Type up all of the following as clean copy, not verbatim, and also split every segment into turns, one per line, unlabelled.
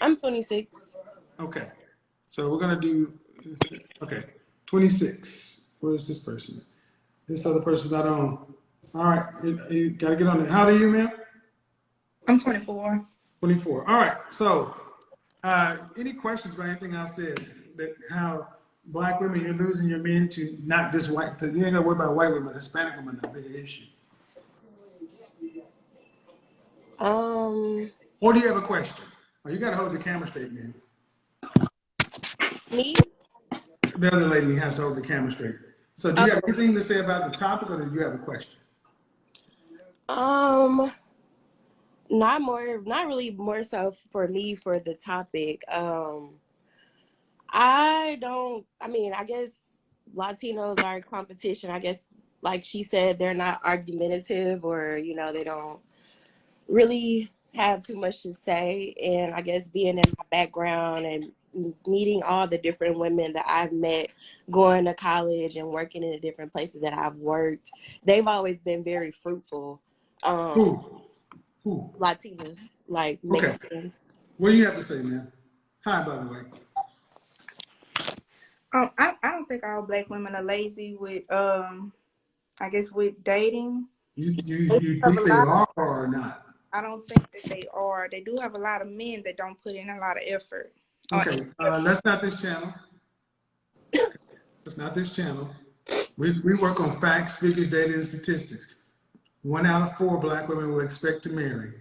I'm 26.
Okay. So we're gonna do, okay, 26. Where's this person? This other person's not on. All right, you gotta get on it. How old are you, ma'am?
I'm 24.
24. All right. So, any questions about anything I've said? That how black women, you're losing your men to not just white, to, you ain't gotta worry about white women, Hispanic women are a bigger issue.
Um,
Or do you have a question? Oh, you gotta hold the camera straight, man.
Me?
The other lady has to hold the camera straight. So, do you have
Oh,
anything to say about the topic, or do you have a question?
um, not really more so for me for the topic. I mean, I guess Latinos are in competition. I guess, like she said, they're not argumentative or, they don't really have too much to say. And I guess being in my background and meeting all the different women that I've met going to college and working in the different places that I've worked, they've always been very fruitful. Um,
Who? Who?
Latinas, like
Okay.
Mexicans.
What do you have to say, man? Hi, by the way.
I don't think all black women are lazy with I guess with dating.
You
Have
think
a
they
lot of,
are or not?
I don't think that they are. They do have a lot of men that don't put in a lot of effort.
Okay, that's not this channel. That's not this channel. We work on facts, figures, data, and statistics. 1 out of 4 black women will expect to marry.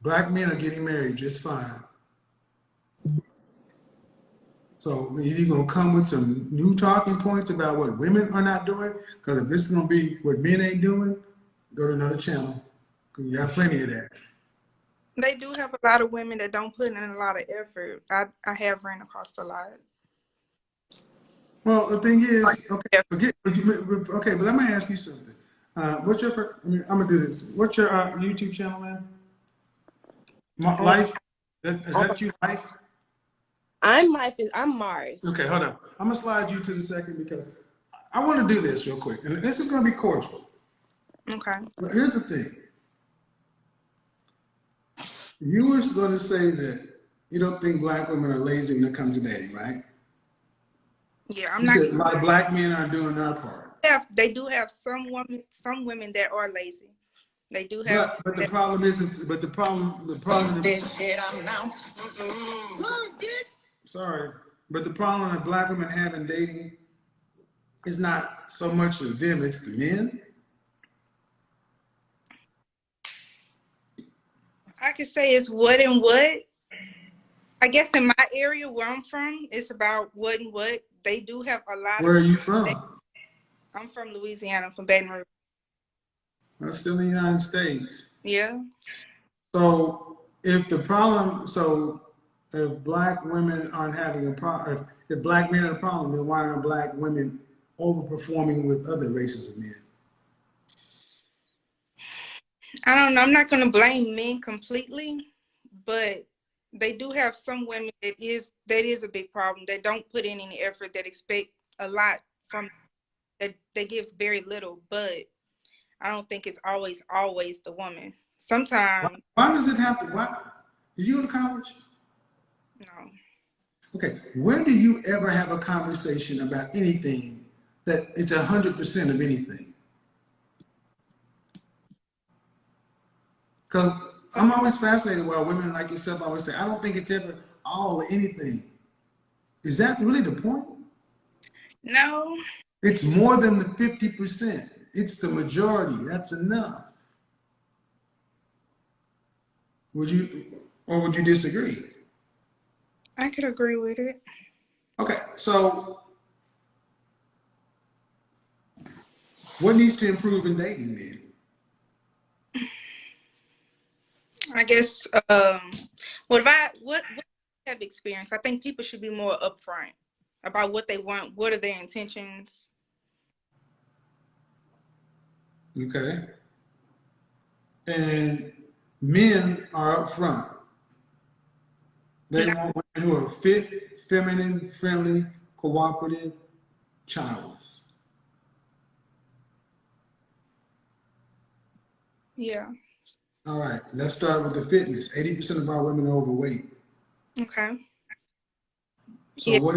Black men are getting married just fine. So either you're gonna come with some new talking points about what women are not doing, because if this is gonna be what men ain't doing, go to another channel. Cause you have plenty of that.
They do have a lot of women that don't put in a lot of effort. I have ran across a lot.
Well, the thing is, okay,
Yeah.
okay, but let me ask you something. What's your? I mean, I'm gonna do this. What's your YouTube channel, man?
Um,
Life? Is that you, Life?
I'm Mars.
Okay, hold on. I'm gonna slide you to the second because I want to do this real quick, and this is gonna be cordial.
Okay.
But here's the thing: you were going to say that you don't think black women are lazy when it comes to dating, right?
Yeah, I'm
You
not.
said a lot of black men aren't doing their part.
They do have some women that are lazy. They do have.
But the problem isn't. But the problem. Sorry, but the problem that black women have in dating is not so much of them; it's the men.
I could say it's what and what. I guess in my area where I'm from, it's about what and what. They do have a lot
Where
of.
are you from?
I'm from Louisiana, from Baton Rouge.
I'm still in the United States.
Yeah.
So if black women aren't having a problem, if black men are a problem, then why aren't black women overperforming with other races of men?
I don't know. I'm not going to blame men completely, but they do have some women that is a big problem. That don't put in any effort. That expect a lot from that gives very little. But I don't think it's always the woman. Sometimes
Why does it have to? Why? Did you go to college?
no.
Okay. Where do you ever have a conversation about anything that it's 100% of anything? Because I'm always fascinated why women like yourself always say, I don't think it's ever all or anything. Is that really the point?
No.
It's more than the 50%. It's the majority. That's enough. Would you disagree?
I could agree with it.
Okay, so what needs to improve in dating then?
I guess what I have experienced, I think people should be more upfront about what they want, what are their intentions.
Okay. And men are up front. They
No,
want women who are fit, feminine, friendly, cooperative, childless.
yeah.
All right, let's start with the fitness. 80% of our women are overweight.
Okay.
So
Yeah.
what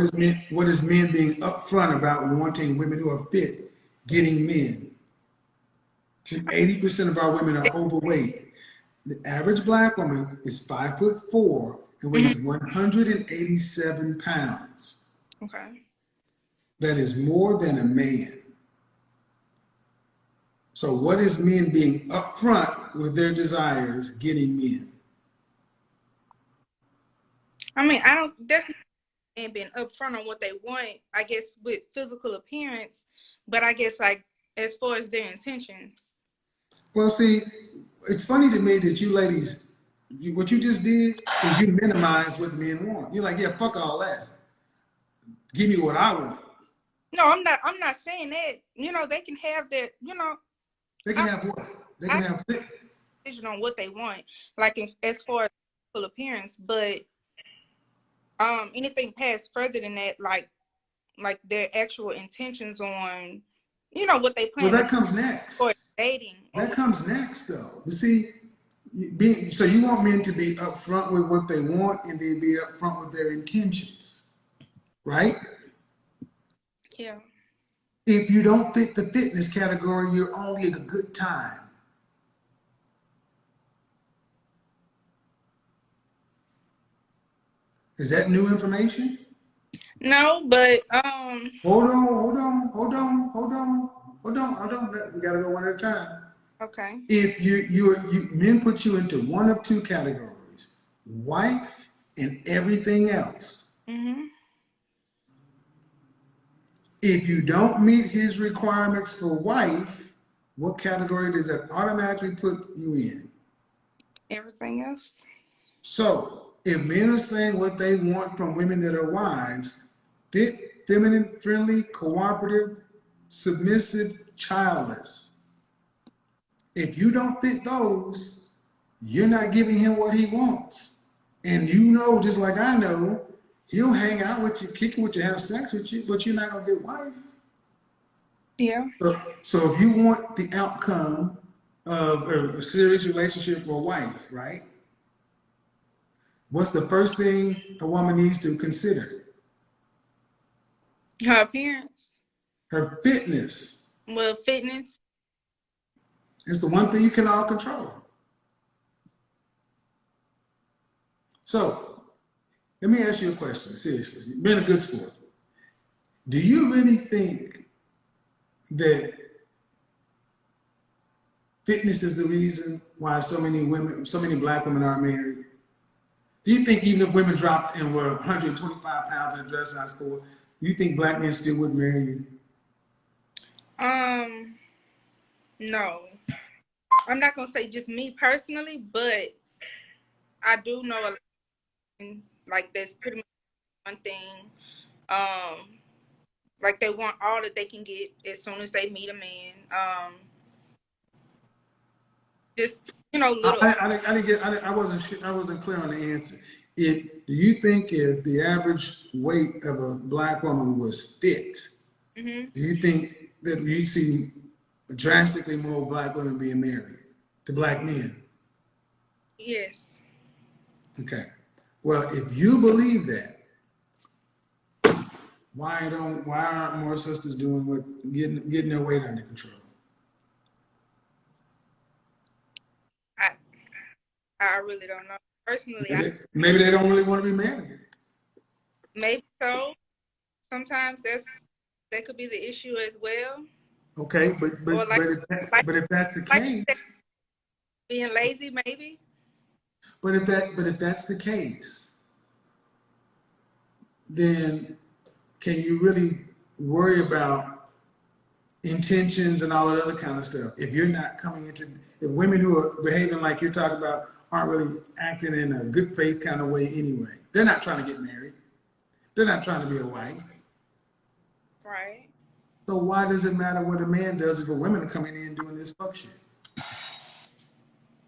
is men being upfront about wanting women who are fit, getting men? And 80% of our women are overweight. The average black woman is 5'4" and
Hmm.
weighs 187 pounds.
Okay.
That is more than a man. So what is men being upfront with their desires getting men?
I mean, I don't. That's and being upfront on what they want. I guess with physical appearance, but I guess like as far as their intentions.
Well, see, it's funny to me that you ladies, what you just did is you minimize what men want. You're like, yeah, fuck all that. Give me what I want.
No, I'm not. I'm not saying that. They can have that.
They can
I
have what? They can
I
have fit.
decision on what they want, like as far as physical appearance, but anything past further than that, like their actual intentions on, what they
Well,
plan to
that comes next.
for dating or
That comes next, though. You see, so you want men to be upfront with what they want and then be upfront with their intentions, right?
yeah.
If you don't fit the fitness category, you're only a good time. Is that new information?
No, but
Hold on, hold on, hold on, hold on, hold on, hold on. We gotta go one at a time.
okay.
If you men put you into one of two categories, wife and everything else.
Mhm.
If you don't meet his requirements for wife, what category does that automatically put you in?
Everything else.
So, if men are saying what they want from women that are wives, fit, feminine, friendly, cooperative, submissive, childless. If you don't fit those, you're not giving him what he wants. And you know, just like I know, he'll hang out with you, kick it with you, have sex with you, but you're not gonna get wife.
Yeah.
So if you want the outcome of a serious relationship or wife, right? What's the first thing a woman needs to consider?
Her appearance.
Her fitness.
Well, fitness.
It's the one thing you can all control. So let me ask you a question, seriously. You've been a good sport. Do you really think that fitness is the reason why so many women, so many black women aren't married? Do you think even if women dropped and were 125 pounds in a dress size 4, do you think black men still wouldn't marry you?
Um, no. I'm not gonna say just me personally, but I do know a lot of, like that's pretty much one thing. Um, like they want all that they can get as soon as they meet a man. Just little.
I didn't get. I wasn't sure, I wasn't clear on the answer. Do you think if the average weight of a black woman was fit,
Hmm.
do you think that you see drastically more black women being married to black men?
Yes.
Okay. Well, if you believe that, why aren't more sisters doing what getting their weight under control?
I I really don't know. Personally,
Maybe they don't really want to be married.
maybe so. Sometimes that could be the issue as well.
Okay,
Or like like
but if that's the
like you said,
case,
being lazy, maybe.
but if that's the case, then can you really worry about intentions and all that other kind of stuff if you're not coming into, if women who are behaving like you're talking about aren't really acting in a good faith kind of way anyway? They're not trying to get married. They're not trying to be a wife.
Right.
So why does it matter what a man does if a women are coming in doing this fuck shit?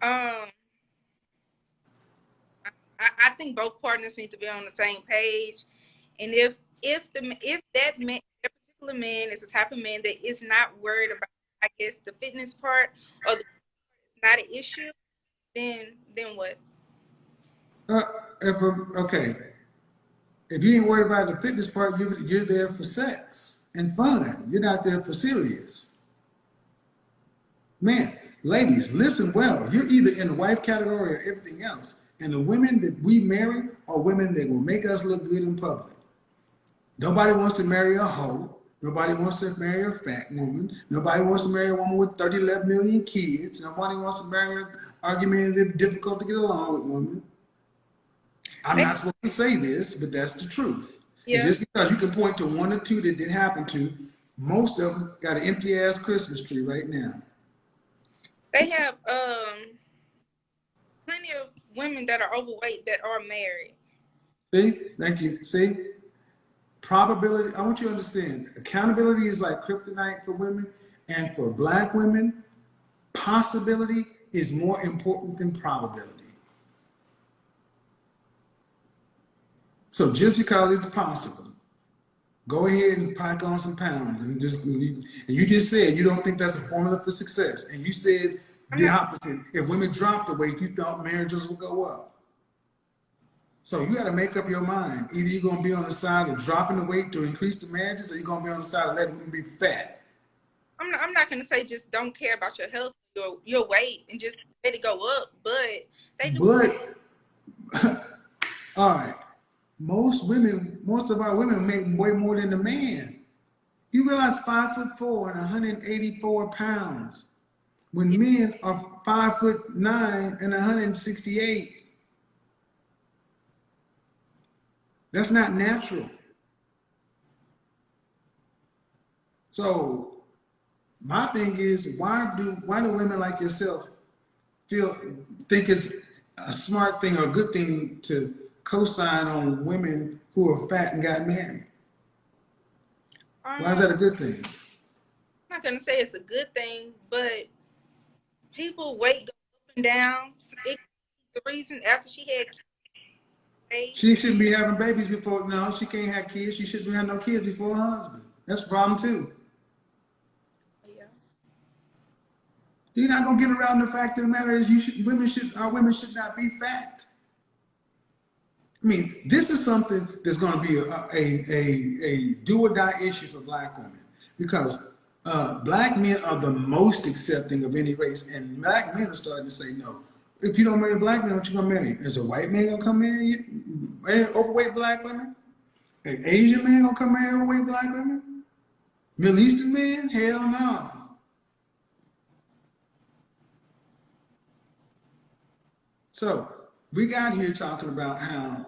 Um, I think both partners need to be on the same page, and if that particular man is the type of man that is not worried about, I guess, the fitness part or the not an issue, then what?
Uh, okay, if you ain't worried about the fitness part, you're there for sex and fun. You're not there for serious. Man, ladies, listen well. You're either in the wife category or everything else. And the women that we marry are women that will make us look good in public. Nobody wants to marry a hoe. Nobody wants to marry a fat woman. Nobody wants to marry a woman with 11 million kids. Nobody wants to marry an argumentative, difficult to get along with woman. I'm not supposed to say this, but that's the truth.
Yeah.
And just because you can point to one or two that didn't happen to, most of them got an empty ass Christmas tree right now.
They have plenty of women that are overweight that are married.
See? Thank you. See? Probability, I want you to understand, accountability is like kryptonite for women, and for black women, possibility is more important than probability. So just because it's possible, go ahead and pack on some pounds and you just said you don't think that's a formula for success. And you said the opposite. If women drop the weight, you thought marriages would go up. So you got to make up your mind. Either you're going to be on the side of dropping the weight to increase the marriages, or you're going to be on the side of letting women be fat.
I'm not going to say just don't care about your health, your weight, and just let it go up. But they do.
But all right, most of our women make way more than the man. You realize 5'4" and 184 pounds, when men are 5'9" and 168. That's not natural. So my thing is, why do women like yourself think it's a smart thing or a good thing to co-sign on women who are fat and got married? Why is that a good thing?
I'm not gonna say it's a good thing, but people weight go up and down. The reason after she had kids,
she shouldn't be having babies before. No, she can't have kids. She shouldn't have no kids before her husband. That's a problem too.
Yeah.
You're not gonna get around the fact of the matter is our women should not be fat. I mean, this is something that's going to be a do or die issue for black women, because black men are the most accepting of any race, and black men are starting to say no. If you don't marry a black man, what you gonna marry? Is a white man gonna come marry you? Overweight black women? An Asian man gonna come marry overweight black women? Middle Eastern man? Hell no. So we got here talking about how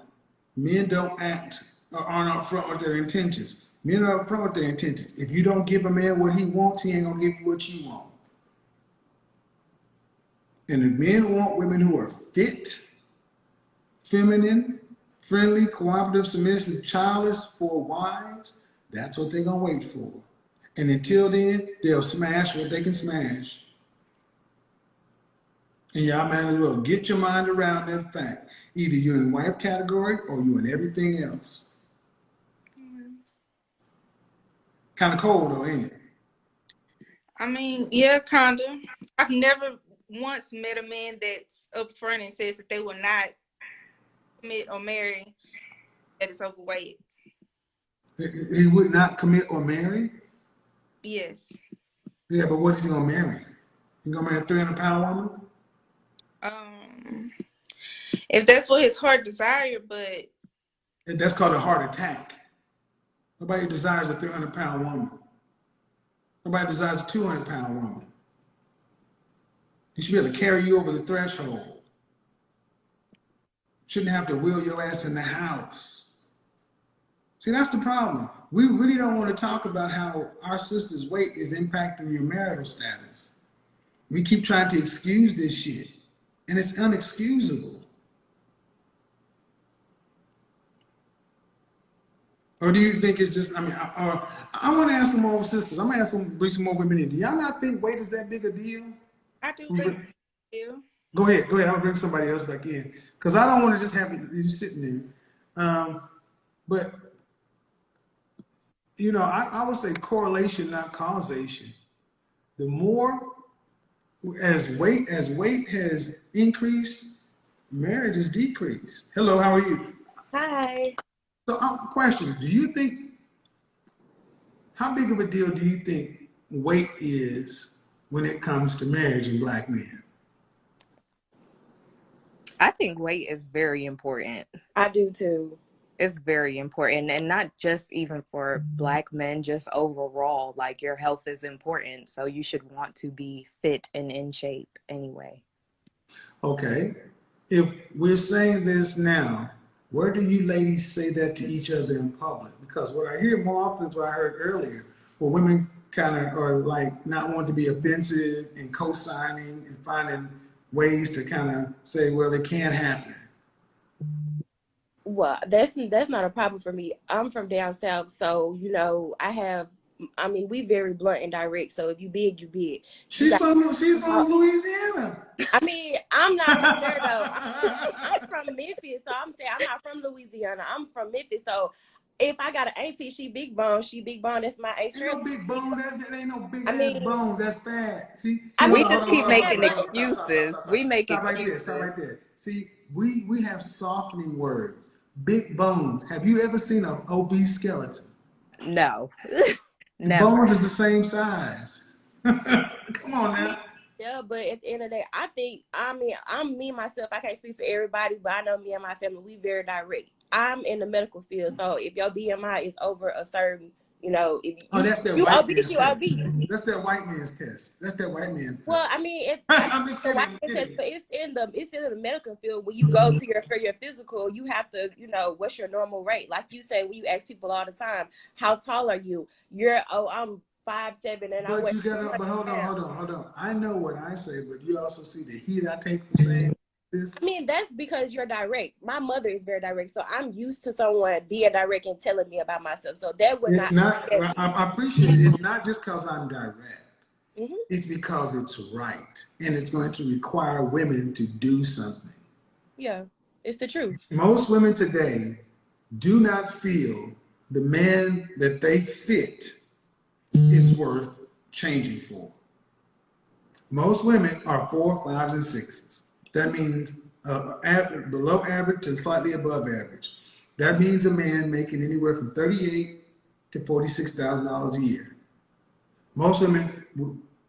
men don't act or aren't upfront with their intentions. Men are upfront with their intentions. If you don't give a man what he wants, he ain't gonna give you what you want. And if men want women who are fit, feminine, friendly, cooperative, submissive, childless for wives, that's what they're gonna wait for. And until then, they'll smash what they can smash. And y'all might as well get your mind around that fact. Either you're in the wife category or you're in everything else.
Mm-hmm.
Kind of cold though, ain't it?
I mean, yeah, kinda. I've never once met a man that's upfront and says that they will not commit or marry that is overweight.
He would not commit or marry?
Yes.
Yeah, but what is he gonna marry? He gonna marry a 300-pound woman?
If that's what his heart desire, but
That's called a heart attack. Nobody desires a 300-pound woman. Nobody desires a 200-pound woman. He should be able to carry you over the threshold. Shouldn't have to wheel your ass in the house. See, that's the problem. We really don't want to talk about how our sister's weight is impacting your marital status. We keep trying to excuse this shit, and it's unexcusable. Or do you think it's just, I want to ask some more sisters. I'm going to bring some more women in. Do y'all not think weight is that big a deal?
I do think it's a deal. Go
ahead. I'm going to bring somebody else back in. Because I don't want to just have you sitting there. But, I would say correlation, not causation. The more as weight has increased, marriage has decreased. Hello, how are you?
Hi.
So, question: do you think how big of a deal do you think weight is when it comes to marriage in black men?
I think weight is very important.
I do too.
It's very important, and not just even for black men, just overall. Like, your health is important, so you should want to be fit and in shape anyway.
Okay, if we're saying this now, where do you ladies say that to each other in public? Because what I hear more often is what I heard earlier, where women kind of are like not wanting to be offensive and co-signing and finding ways to kind of say, well, it can't happen.
Well, that's not a problem for me. I'm from down south, so I mean, we very blunt and direct. So if you big, you big. You
She's
got.
from Louisiana.
I mean, I'm not from there though. I'm from Memphis, so I'm saying I'm not from Louisiana. I'm from Memphis, so if I got an auntie, she big bone. She big bone. That's my
Ain't no
extra.
big bone. That ain't no big
I
ass
mean,
bones. That's fat. See,
I
hold
We
mean,
on, hold
just
on, hold
keep
on, hold on,
yeah,
making
hold
but
on.
it's
excuses. We make
Stop right there. Stop
excuses.
right there. See, we have softening words. Big bones. Have you ever seen an obese skeleton?
No,
The bones
never.
is the same size. Come on
I mean,
now.
yeah, but at the end of the day, I mean, I'm me myself. I can't speak for everybody, but I know me and my family, we very direct. I'm in the medical field, so if your BMI is over a certain, if
Oh, that's that
you
white
obese,
man's
you
test.
obese.
That's that white man's test. That's that white man.
Well, I mean,
I'm just
the
kidding.
white
I'm
man test,
kidding.
but it's in the medical field. When you go to for your physical, you have to, what's your normal rate? Like you say, when you ask people all the time, how tall are you? I'm 5'7" and I
But
weigh
you gotta,
200
but
pounds.
hold on. I know what I say, but you also see the heat I take for saying this.
I mean, that's because you're direct. My mother is very direct, so I'm used to someone being direct and telling me about myself. So that would
It's
not
not,
scare me.
I appreciate it. It's not just because I'm direct.
Hmm.
It's because it's right. And it's going to require women to do something.
Yeah, it's the truth.
Most women today do not feel the man that they fit is worth changing for. Most women are 4, 5s, and 6s. That means below average to slightly above average. That means a man making anywhere from $38,000 to $46,000 a year. Most women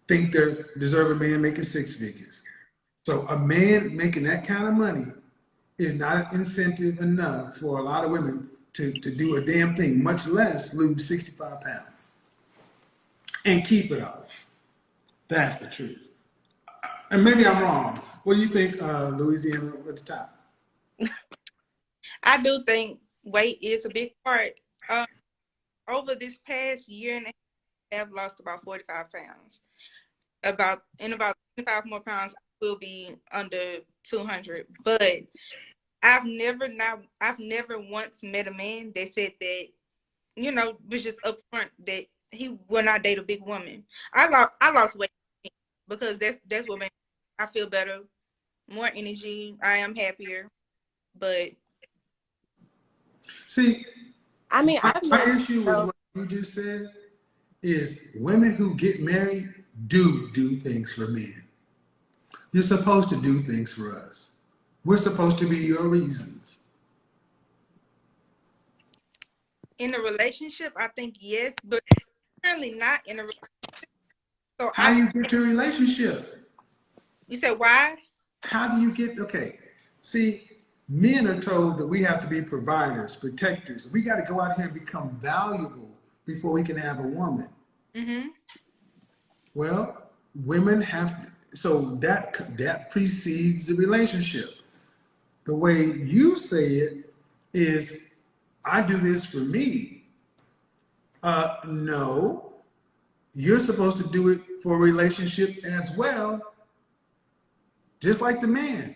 think they deserve a man making 6 figures. So a man making that kind of money is not incentive enough for a lot of women to do a damn thing, much less lose 65 pounds and keep it off. That's the truth. And maybe I'm wrong. What do you think, Louisiana, at the top?
I do think weight is a big part. Over this past year and a half, I have lost about 45 pounds. About 25 more pounds, I will be under 200. But I've never once met a man that said that, was just upfront that he will not date a big woman. I lost weight because that's what made I feel better, more energy. I am happier. But
See,
I mean, I've
my
met,
issue with what you just said is women who get married do things for men. You're supposed to do things for us. We're supposed to be your reasons.
in a relationship, I think yes, but currently not in a relationship. So
How you get to a relationship?
you said why?
How do you get, okay, see, men are told that we have to be providers, protectors. We got to go out here and become valuable before we can have a woman.
Mm-hmm.
Well, women have, so that precedes the relationship. The way you say it is, I do this for me. No, you're supposed to do it for a relationship as well, just like the man.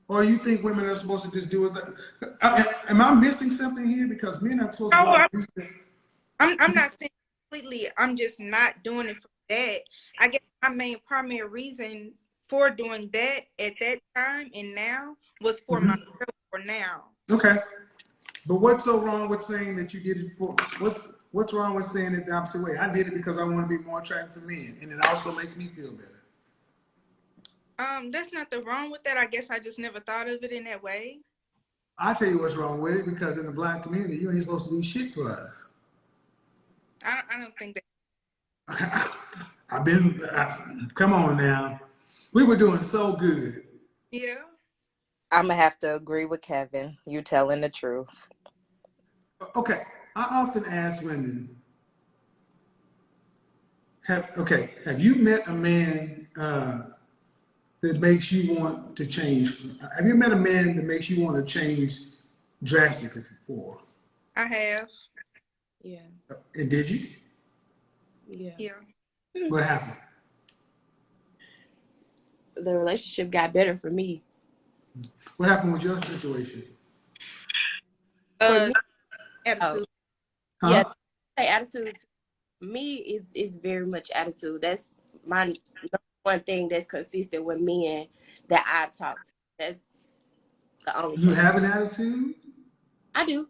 Or you think women are supposed to just do it? Am I missing something here? Because men are supposed to go
No,
out and do stuff.
I'm not saying completely. I'm just not doing it for that. I guess my main primary reason for doing that at that time and now was for
Mhm.
myself for now.
Okay, but what's so wrong with saying that you did it for what's wrong with saying it the opposite way? I did it because I want to be more attractive to men, and it also makes me feel better.
There's nothing wrong with that. I guess I just never thought of it in that way.
I'll tell you what's wrong with it, because in the black community, you ain't supposed to do shit for us.
I don't think that.
Come on now. We were doing so good.
Yeah.
I'm gonna have to agree with Kevin. You telling the truth.
Okay, I often ask women, have you met a man that makes you want to change? Have you met a man that makes you want to change drastically before?
I have.
Yeah.
And did you?
Yeah.
Yeah.
What happened?
The relationship got better for me.
What happened with your situation?
For me,
Attitude.
Huh?
yeah, say attitude. Me is very much attitude. That's my number one thing that's consistent with men that I've talked to. That's the only
You
thing.
have an attitude?
I do.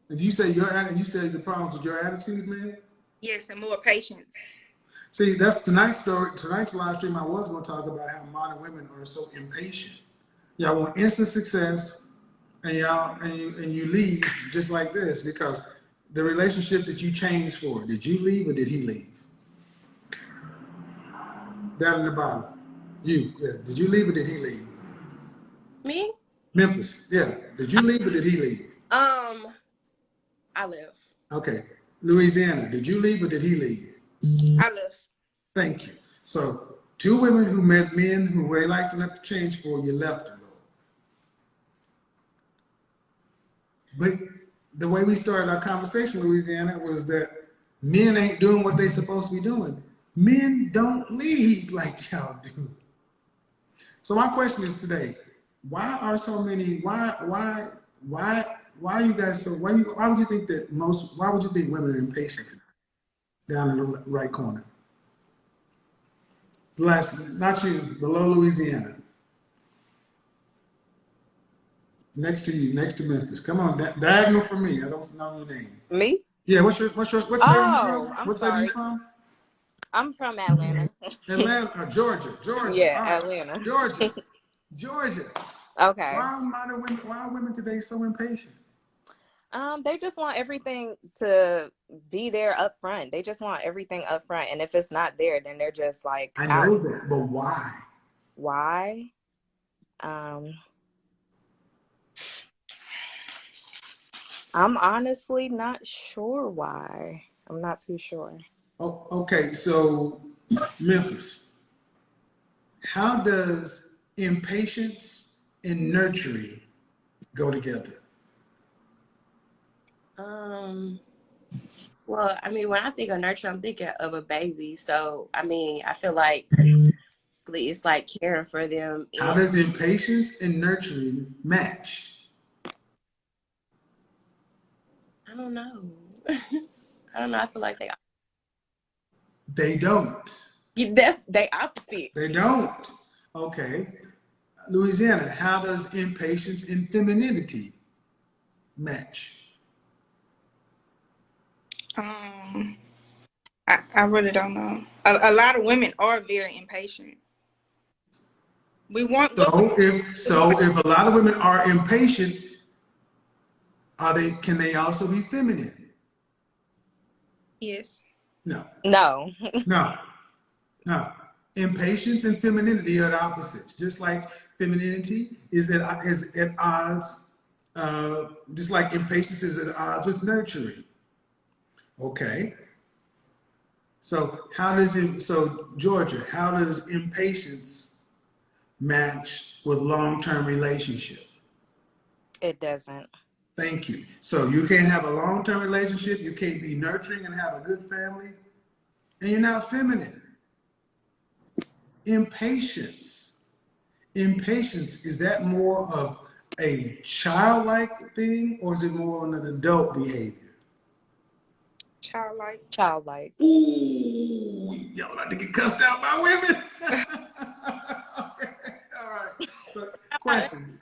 And you say the problems with your attitude, man?
Yes, and more patience.
See, that's tonight's story. Tonight's live stream, I was going to talk about how modern women are so impatient. Y'all want instant success, and you leave just like this, because the relationship that you changed for, did you leave or did he leave? Down in the bottom. Did you leave or did he leave?
Me?
Memphis, yeah. Did you leave or did he leave?
I live.
Okay. Louisiana, did you leave or did he leave?
I left.
Thank you. So, two women who met men who they liked enough to change for, you left them. But the way we started our conversation, Louisiana, was that men ain't doing what they supposed to be doing. Men don't lead like y'all do. So my question is today, why are so many, why are you guys so, why would you think women are impatient down in the right corner? Last, not you, below Louisiana. Next to you, next to Memphis. Come on, diagonal for me. I don't know your name.
Me?
Yeah, what's state are you
Oh,
from?
I'm
What state are you
sorry.
from?
I'm from Atlanta.
Atlanta, Georgia.
Yeah,
All right,
Atlanta.
Georgia.
Okay.
Why are women today so impatient?
They just want everything to be there up front. They just want everything up front. And if it's not there, then they're just like
I
out.
know that, but why?
Why? I'm honestly not sure why. I'm not too sure.
Oh, okay, so Memphis, how does impatience and nurturing go together?
Well, I mean, when I think of nurture, I'm thinking of a baby. So, I mean, I feel like it's like caring for them.
How
And
does impatience and nurturing match?
I don't know. I don't know. I feel like
They don't.
they opposite.
They don't. Okay. Louisiana, how does impatience and femininity match?
I really don't know. A lot of women are very impatient. We want what we
If a lot of women are impatient, can they also be feminine?
Yes.
No.
No.
No. No. Impatience and femininity are the opposites. Just like femininity is at odds, just like impatience is at odds with nurturing. Okay. So Georgia, how does impatience match with long-term relationship?
It doesn't.
Thank you. So you can't have a long-term relationship, you can't be nurturing and have a good family, and you're not feminine. Impatience, is that more of a childlike thing or is it more of an adult behavior?
childlike.
Childlike.
Ooh, y'all like to get cussed out by women? All right. So, question.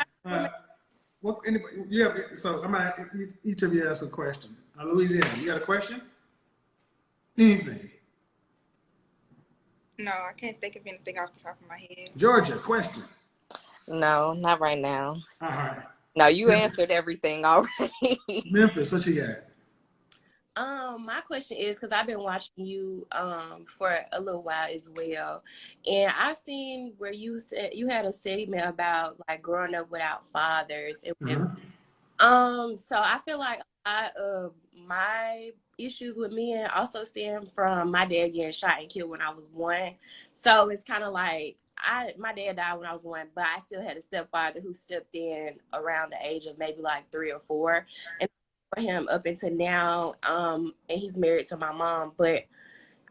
So I'm gonna each of you ask a question. Louisiana, you got a question? Anything?
No, I can't think of anything off the top of my head.
Georgia, question.
No, not right now.
All right.
No, you
Memphis.
answered everything already.
Memphis, what you got?
My question is because I've been watching you for a little while as well, and I've seen where you said you had a segment about like growing up without fathers and whatever. So I feel like a lot of my issues with men also stem from my dad getting shot and killed when I was 1. So it's kind of like my dad died when I was 1, but I still had a stepfather who stepped in around the age of maybe like 3 or 4, and for him up until now. And he's married to my mom, but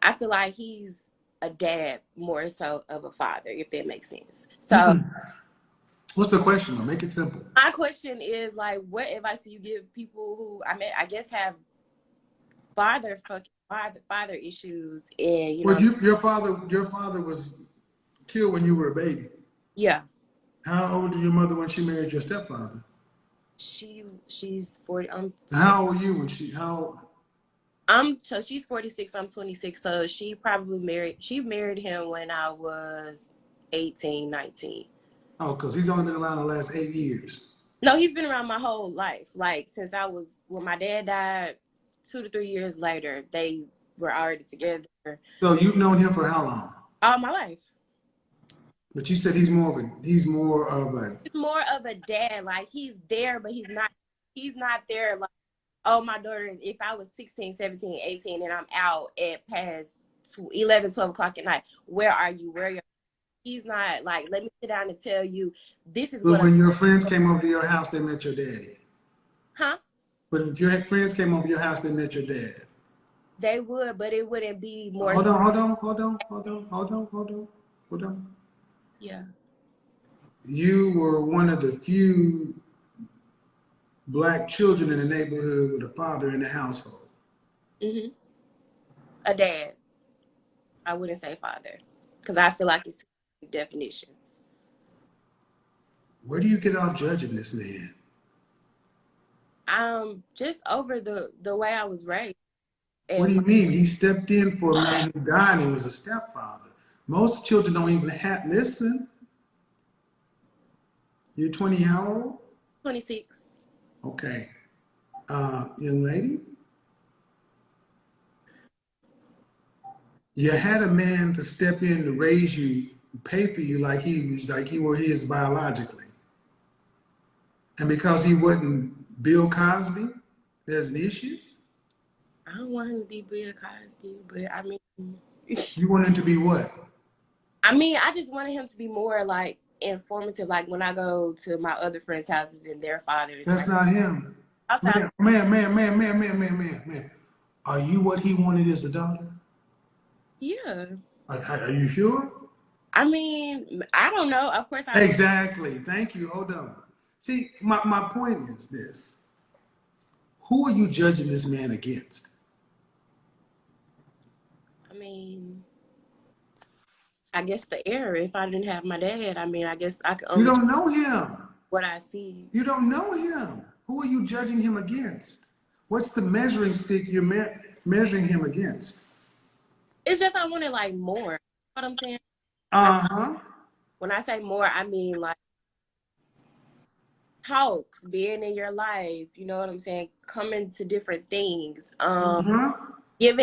I feel like he's a dad more so of a father, if that makes sense. So
What's the question though? Make it simple.
my question is like, what advice do you give people who I guess have father issues, and
Well, your father was killed when you were a baby.
yeah,
How old was your mother when she married your stepfather?
she's 40.
How old were you when
So she's 46. I'm 26. So she married him when I was 18, 19.
Oh, because he's only been around the last 8 years.
No, he's been around my whole life. Like since when my dad died, 2 to 3 years later, they were already together.
So you've known him for how long?
All my life.
But you said he's more of a
He's more of a dad. Like he's there, but he's not there. Like, oh, my daughter is, if I was 16, 17, 18, and I'm out at past 11, 12 o'clock at night, where are you? Where are you? He's not like, let me sit down and tell you, this is
But
what
when your friends came over to your house, they met your daddy.
Huh?
But if your friends came over to your house, they met your dad.
They would, but it wouldn't be more.
Hold on.
Yeah.
You were one of the few black children in the neighborhood with a father in the household.
Mm-hmm. A dad. I wouldn't say father, because I feel like it's two definitions.
Where do you get off judging this man?
Just over the way I was raised.
What do you mean? He stepped in for a man who died and was a stepfather. Most children don't even listen. You're 20, how old?
26.
Okay. Young lady? You had a man to step in to raise you, pay for you like you were his biologically. And because he wasn't Bill Cosby, there's an issue?
I don't want him to be Bill Cosby, but I mean...
You want him to be what?
I mean, I just wanted him to be more like informative, like when I go to my other friends' houses and their fathers.
That's not him. Man. Are you what he wanted as a daughter?
Yeah.
Are you sure?
I mean, I don't know. Of course I
Exactly. Thank you. Hold on. See, my point is this. Who are you judging this man against?
I mean, I guess the error. If I didn't have my dad, I mean, I guess I could only...
You don't know him.
What I see.
You don't know him. Who are you judging him against? What's the measuring stick you're measuring him against?
It's just I wanted like more. You know what I'm saying?
Uh-huh.
When I say more, I mean like talks, being in your life. You know what I'm saying? Coming to different things. Giving